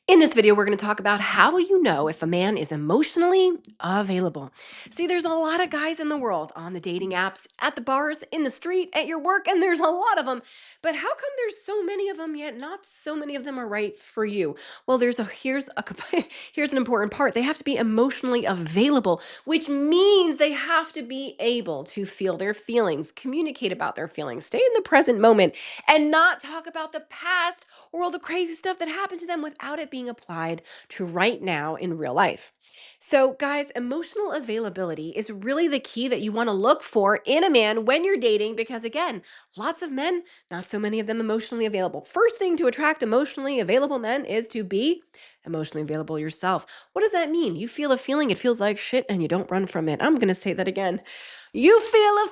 In this video, we're going to talk about how you know if a man is emotionally available. See, there's a lot of guys in the world on the dating apps, at the bars, in the street, at your work, and there's a lot of them. But how come there's so many of them yet not so many of them are right for you? Well, here's an important part. They have to be emotionally available, which means they have to be able to feel their feelings, communicate about their feelings, stay in the present moment, and not talk about the past or all the crazy stuff that happened to them without it being applied to right now in real life. So, guys, emotional availability is really the key that you want to look for in a man when you're dating because, again, lots of men, not so many of them emotionally available. First thing to attract emotionally available men is to be emotionally available yourself. What does that mean? You feel a feeling, it feels like shit, and you don't run from it. I'm going to say that again. You feel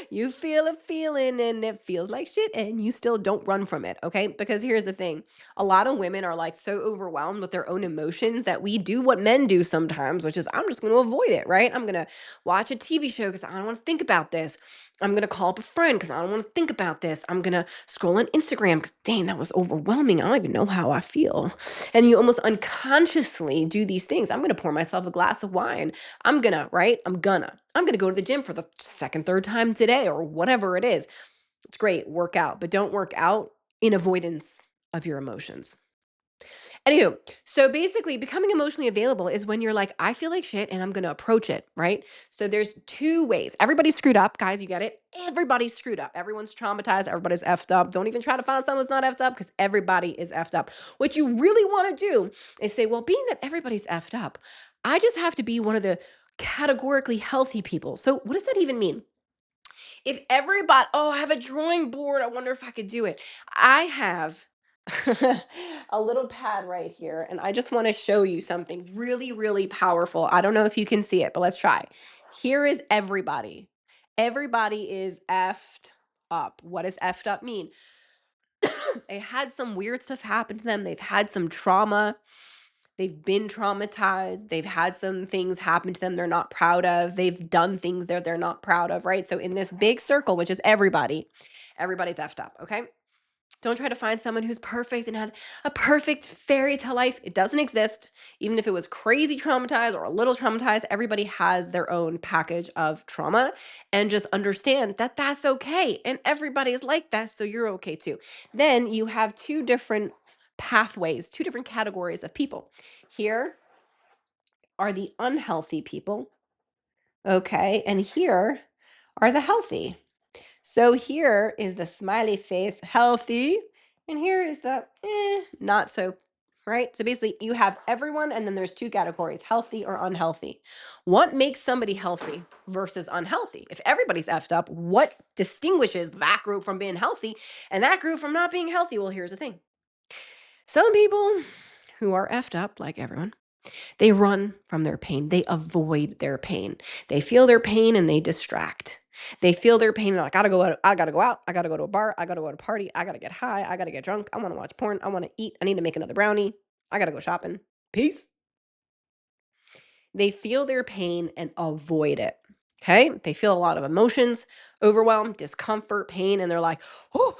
you feel a feeling and it feels like shit and you still don't run from it, okay? Because here's the thing. A lot of women are like so overwhelmed with their own emotions that we do what men do sometimes, which is I'm just going to avoid it, right? I'm going to watch a TV show cuz I don't want to think about this. I'm going to call up a friend cuz I don't want to think about this. I'm going to scroll on Instagram cuz dang, that was overwhelming. I don't even know how I feel. And you almost unconsciously do these things. I'm going to pour myself a glass of wine. I'm gonna, right? I'm gonna go to the gym for the second, third time today or whatever it is. It's great, work out, but don't work out in avoidance of your emotions. Anywho, so basically becoming emotionally available is when you're like, I feel like shit and I'm gonna approach it, right? So there's two ways. Everybody's screwed up, guys, you get it? Everybody's screwed up. Everyone's traumatized, everybody's effed up. Don't even try to find someone who's not effed up because everybody is effed up. What you really want to do is say, well, being that everybody's effed up, I just have to be one of the categorically healthy people. So what does that even mean? If everybody, oh, I have a drawing board. I wonder if I could do it. I have a little pad right here, and I just want to show you something really, really powerful. I don't know if you can see it, but let's try. Here is everybody. Everybody is effed up. What does effed up mean? They had some weird stuff happen to them. They've had some trauma. They've been traumatized. They've had some things happen to them they're not proud of. They've done things that they're not proud of, right? So in this big circle, which is everybody, everybody's effed up, okay? Don't try to find someone who's perfect and had a perfect fairy tale life. It doesn't exist. Even if it was crazy traumatized or a little traumatized, everybody has their own package of trauma. And just understand that that's okay. And everybody's like that. So you're okay too. Then you have two different pathways, two different categories of people. Here are the unhealthy people. Okay. And here are the healthy. So here is the smiley face, healthy, and here is the not so, right? So basically, you have everyone, and then there's two categories, healthy or unhealthy. What makes somebody healthy versus unhealthy? If everybody's effed up, what distinguishes that group from being healthy and that group from not being healthy? Well, here's the thing. Some people who are effed up, like everyone, they run from their pain. They avoid their pain. They feel their pain and they distract. They feel their pain and they're like, I gotta go out. I gotta go to a bar. I gotta go to a party. I gotta get high. I gotta get drunk. I wanna watch porn. I wanna eat. I need to make another brownie. I gotta go shopping. Peace. They feel their pain and avoid it. Okay. They feel a lot of emotions, overwhelm, discomfort, pain, and they're like, oh,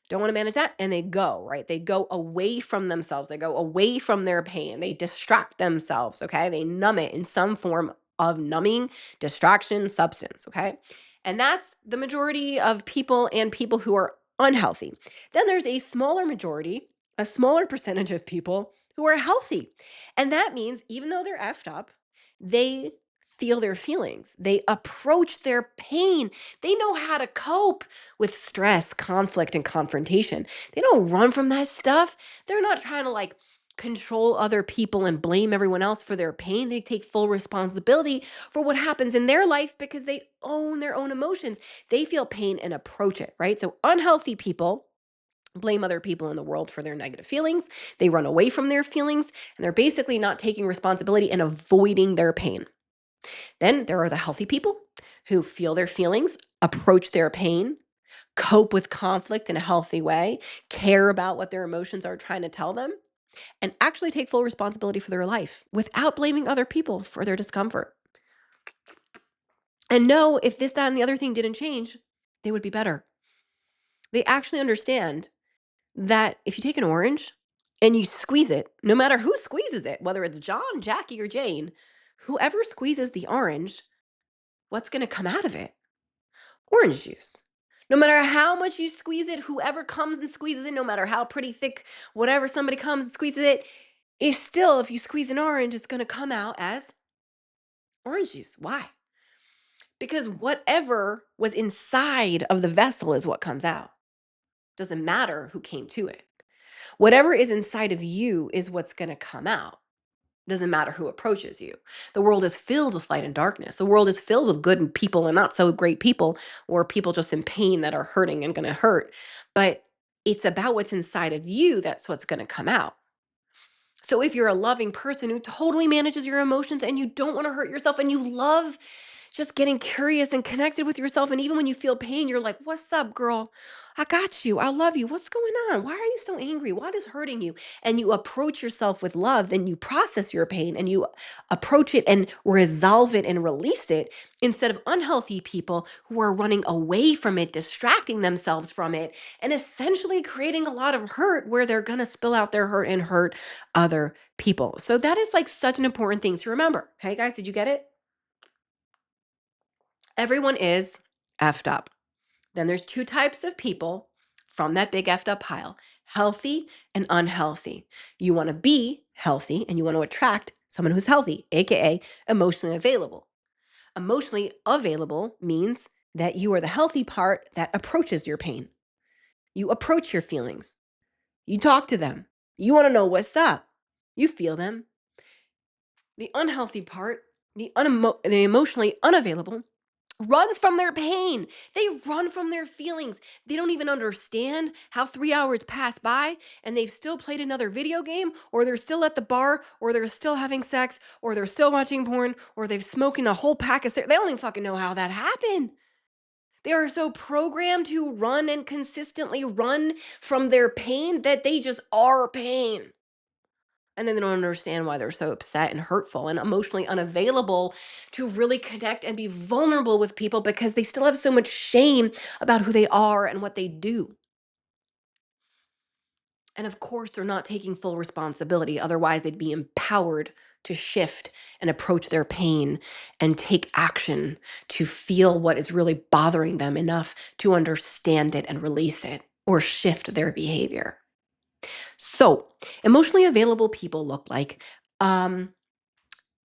don't want to manage that. And they go, right? They go away from themselves. They go away from their pain. They distract themselves. Okay. They numb it in some form of numbing, distraction, substance. Okay. And that's the majority of people and people who are unhealthy. Then there's a smaller majority, a smaller percentage of people who are healthy. And that means even though they're effed up, they feel their feelings. They approach their pain. They know how to cope with stress, conflict, and confrontation. They don't run from that stuff. They're not trying to like control other people and blame everyone else for their pain. They take full responsibility for what happens in their life because they own their own emotions. They feel pain and approach it, right? So unhealthy people blame other people in the world for their negative feelings. They run away from their feelings and they're basically not taking responsibility and avoiding their pain. Then there are the healthy people who feel their feelings, approach their pain, cope with conflict in a healthy way, care about what their emotions are trying to tell them, and actually take full responsibility for their life without blaming other people for their discomfort. And know if this, that, and the other thing didn't change, they would be better. They actually understand that if you take an orange and you squeeze it, no matter who squeezes it, whether it's John, Jackie, or Jane, whoever squeezes the orange, what's going to come out of it? Orange juice. No matter how much you squeeze it, whoever comes and squeezes it, no matter how pretty thick, whatever somebody comes and squeezes it, is still, if you squeeze an orange, it's going to come out as orange juice. Why? Because whatever was inside of the vessel is what comes out. Doesn't matter who came to it. Whatever is inside of you is what's going to come out. Doesn't matter who approaches you. The world is filled with light and darkness. The world is filled with good and people and not so great people, or people just in pain that are hurting and going to hurt. But it's about what's inside of you that's what's going to come out. So if you're a loving person who totally manages your emotions and you don't want to hurt yourself and you love just getting curious and connected with yourself, and even when you feel pain, you're like, "What's up, girl? I got you. I love you. What's going on? Why are you so angry? What is hurting you?" And you approach yourself with love, then you process your pain and you approach it and resolve it and release it, instead of unhealthy people who are running away from it, distracting themselves from it, and essentially creating a lot of hurt where they're going to spill out their hurt and hurt other people. So that is like such an important thing to remember. Okay, guys, did you get it? Everyone is effed up. Then there's two types of people from that big effed up pile: healthy and unhealthy. You want to be healthy and you want to attract someone who's healthy, AKA emotionally available. Emotionally available means that you are the healthy part that approaches your pain. You approach your feelings. You talk to them. You want to know what's up. You feel them. The unhealthy part, the emotionally unavailable, runs from their pain. They run from their feelings. They don't even understand how 3 hours pass by and they've still played another video game, or they're still at the bar, or they're still having sex, or they're still watching porn, or they've smoking a whole pack of cigarettes. They don't even fucking know how that happened. They are so programmed to run and consistently run from their pain that they just are pain. And then they don't understand why they're so upset and hurtful and emotionally unavailable to really connect and be vulnerable with people, because they still have so much shame about who they are and what they do. And of course, they're not taking full responsibility. Otherwise, they'd be empowered to shift and approach their pain and take action to feel what is really bothering them enough to understand it and release it or shift their behavior. So, emotionally available people look like, um,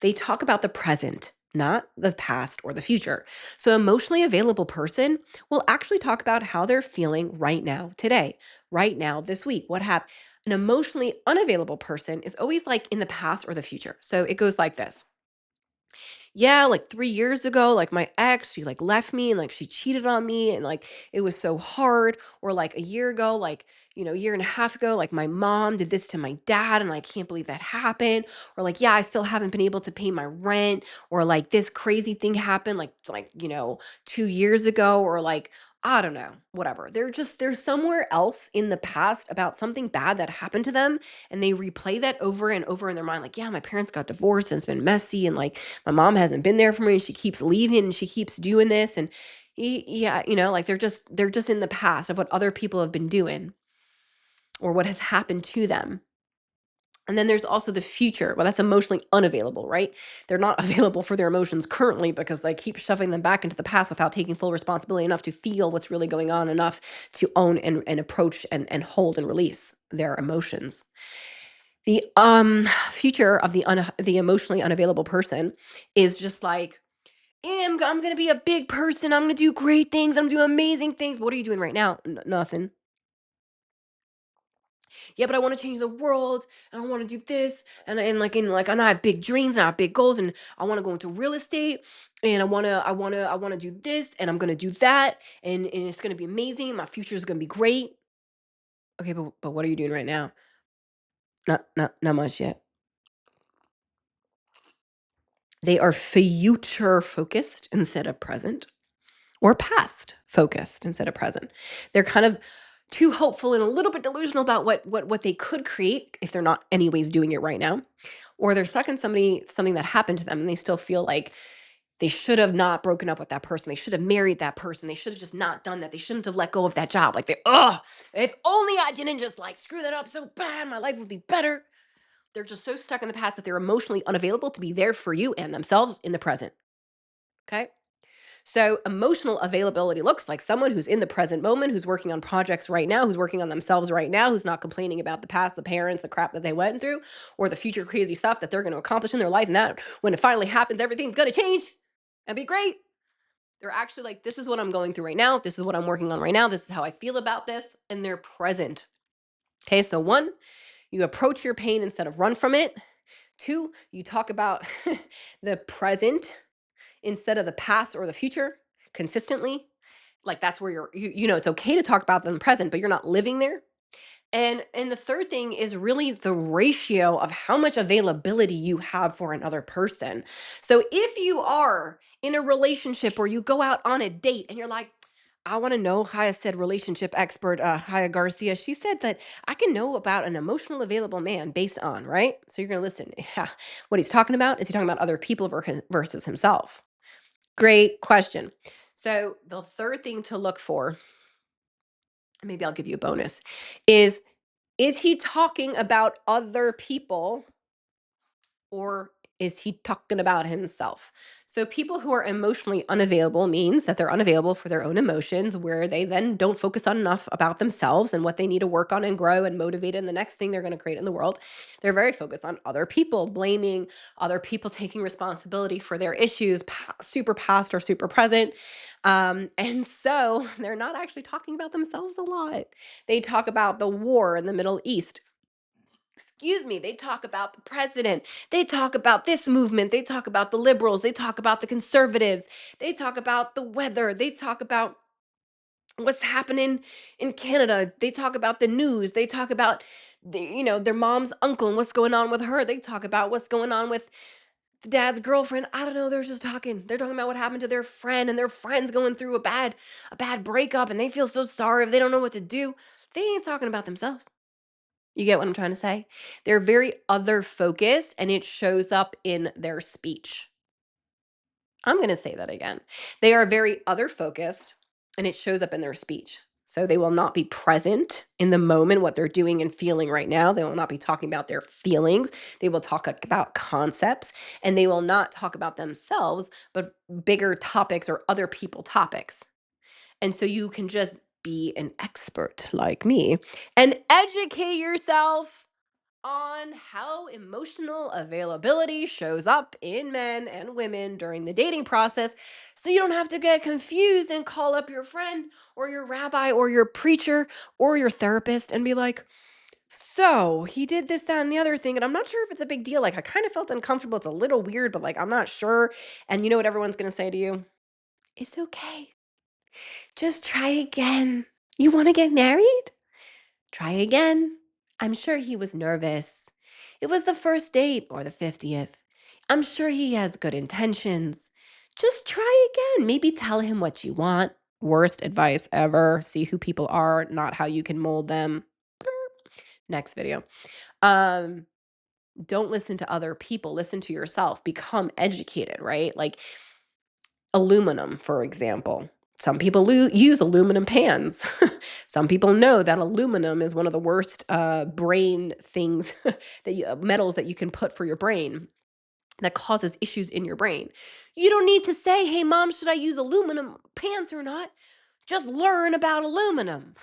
they talk about the present, not the past or the future. So, emotionally available person will actually talk about how they're feeling right now, today, right now, this week, what happened. An emotionally unavailable person is always like in the past or the future. So, it goes like this: "Yeah, like 3 years ago, like my ex, she like left me and like she cheated on me and like it was so hard." Or like a year ago, like, a year and a half ago, like my mom did this to my dad and I can't believe that happened. Or like, yeah, I still haven't been able to pay my rent. Or like this crazy thing happened like 2 years ago. Or like, I don't know, whatever. They're somewhere else in the past about something bad that happened to them, and they replay that over and over in their mind. Like, yeah, my parents got divorced and it's been messy, and like my mom hasn't been there for me and she keeps leaving and she keeps doing this. And yeah, like they're just in the past of what other people have been doing or what has happened to them. And then there's also the future. Well, that's emotionally unavailable, right? They're not available for their emotions currently because they keep shoving them back into the past without taking full responsibility enough to feel what's really going on, enough to own and approach and hold and release their emotions. The future of the emotionally unavailable person is just like, I'm gonna be a big person. I'm gonna do great things. I'm gonna do amazing things. What are you doing right now? Nothing. Yeah, but I want to change the world and I want to do this and I have big dreams and I have big goals and I want to go into real estate and I wanna do this and I'm gonna do that and it's gonna be amazing. My future is gonna be great. Okay, but what are you doing right now? Not much yet. They are future focused instead of present, or past focused instead of present. They're kind of too hopeful and a little bit delusional about what they could create if they're not anyways doing it right now. Or they're stuck in something that happened to them and they still feel like They should have not broken up with that person. They should have married that person. They should have just not done that. They shouldn't have let go of that job. Like if only I didn't just like screw that up so bad, my life would be better. They're just so stuck in the past that they're emotionally unavailable to be there for you and themselves in the present. Okay. So, emotional availability looks like someone who's in the present moment, who's working on projects right now, who's working on themselves right now, who's not complaining about the past, the parents, the crap that they went through, or the future crazy stuff that they're going to accomplish in their life. And that when it finally happens, everything's going to change and be great. They're actually like, this is what I'm going through right now. This is what I'm working on right now. This is how I feel about this. And they're present. Okay. So, one, you approach your pain instead of run from it. Two, you talk about the present instead of the past or the future consistently. Like that's where it's okay to talk about them present, but you're not living there. And the third thing is really the ratio of how much availability you have for another person. So if you are in a relationship or you go out on a date and you're like, I want to know, Chaya said, relationship expert Chaya Garcia. She said that I can know about an emotional available man based on, right? So you're going to listen. Yeah. What he's talking about is he talking about other people versus himself? Great question. So the third thing to look for, maybe I'll give you a bonus, is he talking about other people or is he talking about himself? So people who are emotionally unavailable means that they're unavailable for their own emotions, where they then don't focus on enough about themselves and what they need to work on and grow and motivate in the next thing they're going to create in the world. They're very focused on other people, blaming other people, taking responsibility for their issues, super past or super present. And so they're not actually talking about themselves a lot. They talk about the war in the Middle East. Excuse me, they talk about the president. They talk about this movement. They talk about the liberals. They talk about the conservatives. They talk about the weather. They talk about what's happening in Canada. They talk about the news. They talk about their mom's uncle and what's going on with her. They talk about what's going on with the dad's girlfriend. I don't know. They're just talking. They're talking about what happened to their friend and their friend's going through a bad breakup and they feel so sorry if they don't know what to do. They ain't talking about themselves. You get what I'm trying to say? They're very other focused and it shows up in their speech. I'm going to say that again. They are very other focused and it shows up in their speech. So they will not be present in the moment, what they're doing and feeling right now. They will not be talking about their feelings. They will talk about concepts and they will not talk about themselves, but bigger topics or other people topics. And so you can just be an expert like me and educate yourself on how emotional availability shows up in men and women during the dating process so you don't have to get confused and call up your friend or your rabbi or your preacher or your therapist and be like, so he did this, that, and the other thing. And I'm not sure if it's a big deal. Like, I kind of felt uncomfortable. It's a little weird, but like, I'm not sure. And you know what everyone's going to say to you? It's okay. Just try again. You want to get married? Try again. I'm sure he was nervous. It was the first date or the 50th. I'm sure he has good intentions. Just try again. Maybe tell him what you want. Worst advice ever. See who people are, not how you can mold them. Next video. Um, don't listen to other people. Listen to yourself. Become educated, right? Like aluminum, for example. Some people use aluminum pans. Some people know that aluminum is one of the worst brain things metals that you can put for your brain that causes issues in your brain. You don't need to say, hey, mom, should I use aluminum pans or not? Just learn about aluminum.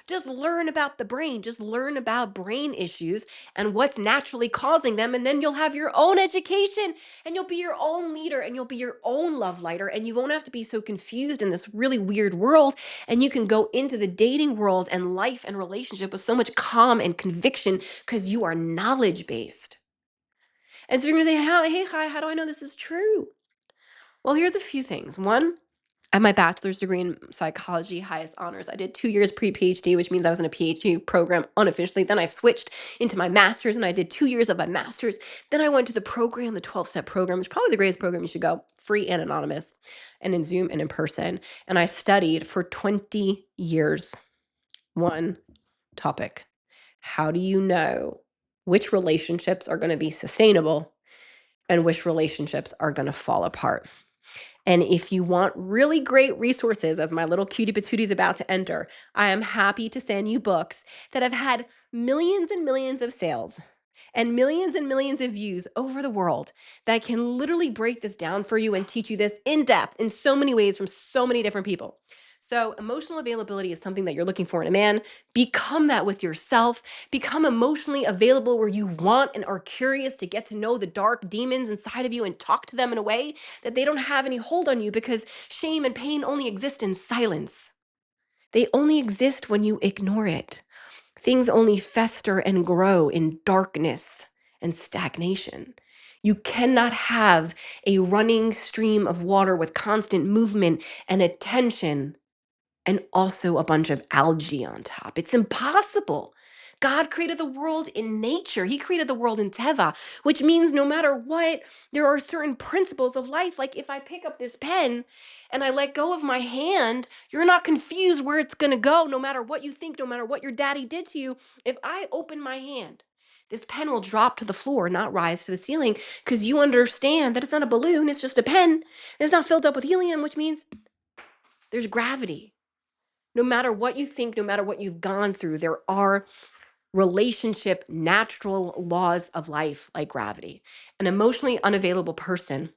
Just learn about the brain. Just learn about brain issues and what's naturally causing them. And then you'll have your own education and you'll be your own leader and you'll be your own love lighter. And you won't have to be so confused in this really weird world. And you can go into the dating world and life and relationship with so much calm and conviction because you are knowledge based. And so you're going to say, hey, hi, how do I know this is true? Well, here's a few things. One, I have my bachelor's degree in psychology, highest honors. I did 2 years pre-PhD, which means I was in a PhD program unofficially. Then I switched into my master's and I did 2 years of my master's. Then I went to the program, the 12-step program, which is probably the greatest program you should go, free and anonymous, and in Zoom and in person. And I studied for 20 years. One topic. How do you know which relationships are going to be sustainable and which relationships are going to fall apart? And if you want really great resources, as my little cutie patootie is about to enter, I am happy to send you books that have had millions and millions of sales and millions of views over the world that can literally break this down for you and teach you this in depth in so many ways from so many different people. So, emotional availability is something that you're looking for in a man. Become that with yourself. Become emotionally available where you want and are curious to get to know the dark demons inside of you and talk to them in a way that they don't have any hold on you because shame and pain only exist in silence. They only exist when you ignore it. Things only fester and grow in darkness and stagnation. You cannot have a running stream of water with constant movement and attention and also a bunch of algae on top. It's impossible. God created the world in nature. He created the world in Teva, which means no matter what, there are certain principles of life. Like if I pick up this pen and I let go of my hand, you're not confused where it's going to go, no matter what you think, no matter what your daddy did to you. If I open my hand, this pen will drop to the floor, not rise to the ceiling, because you understand that it's not a balloon, it's just a pen. It's not filled up with helium, which means there's gravity. No matter what you think, no matter what you've gone through, there are relationship, natural laws of life like gravity. An emotionally unavailable person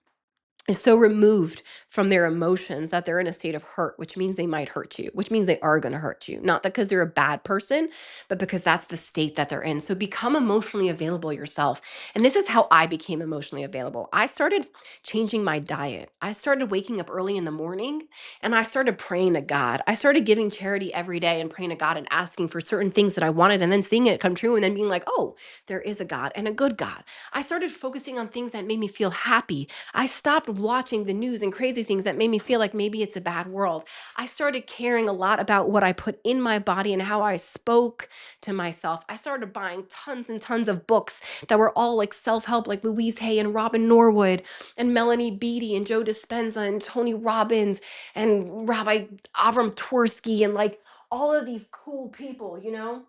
is so removed from their emotions that they're in a state of hurt, which means they might hurt you, which means they are going to hurt you. Not because they're a bad person, but because that's the state that they're in. So become emotionally available yourself. And this is how I became emotionally available. I started changing my diet. I started waking up early in the morning and I started praying to God. I started giving charity every day and praying to God and asking for certain things that I wanted and then seeing it come true and then being like, oh, there is a God and a good God. I started focusing on things that made me feel happy. I stopped watching the news and crazy things that made me feel like maybe it's a bad world. I started caring a lot about what I put in my body and how I spoke to myself. I started buying tons and tons of books that were all like self help, like Louise Hay and Robin Norwood and Melanie Beattie and Joe Dispenza and Tony Robbins and Rabbi Avram Tversky and like all of these cool people, you know?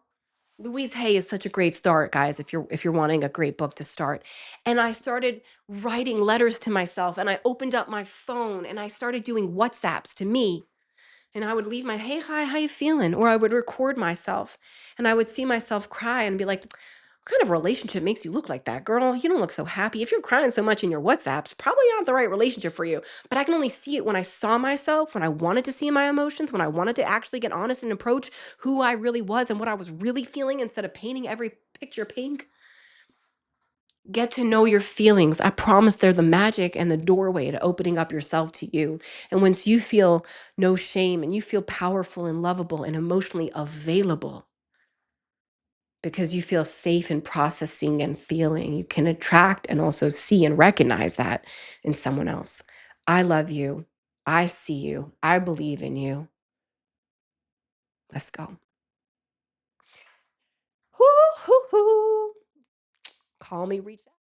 Louise Hay is such a great start, guys, if you're wanting a great book to start. And I started writing letters to myself and I opened up my phone and I started doing WhatsApps to me. And I would leave my, hey, hi, how you feeling? Or I would record myself and I would see myself cry and be like, what kind of relationship makes you look like that, girl? You don't look so happy. If you're crying so much in your WhatsApps, probably not the right relationship for you. But I can only see it when I saw myself, when I wanted to see my emotions, when I wanted to actually get honest and approach who I really was and what I was really feeling instead of painting every picture pink. Get to know your feelings. I promise they're the magic and the doorway to opening up yourself to you. And once you feel no shame and you feel powerful and lovable and emotionally available, because you feel safe in processing and feeling, you can attract and also see and recognize that in someone else. I love you. I see you. I believe in you. Let's go. Hoo, hoo, hoo. Call me, reach out.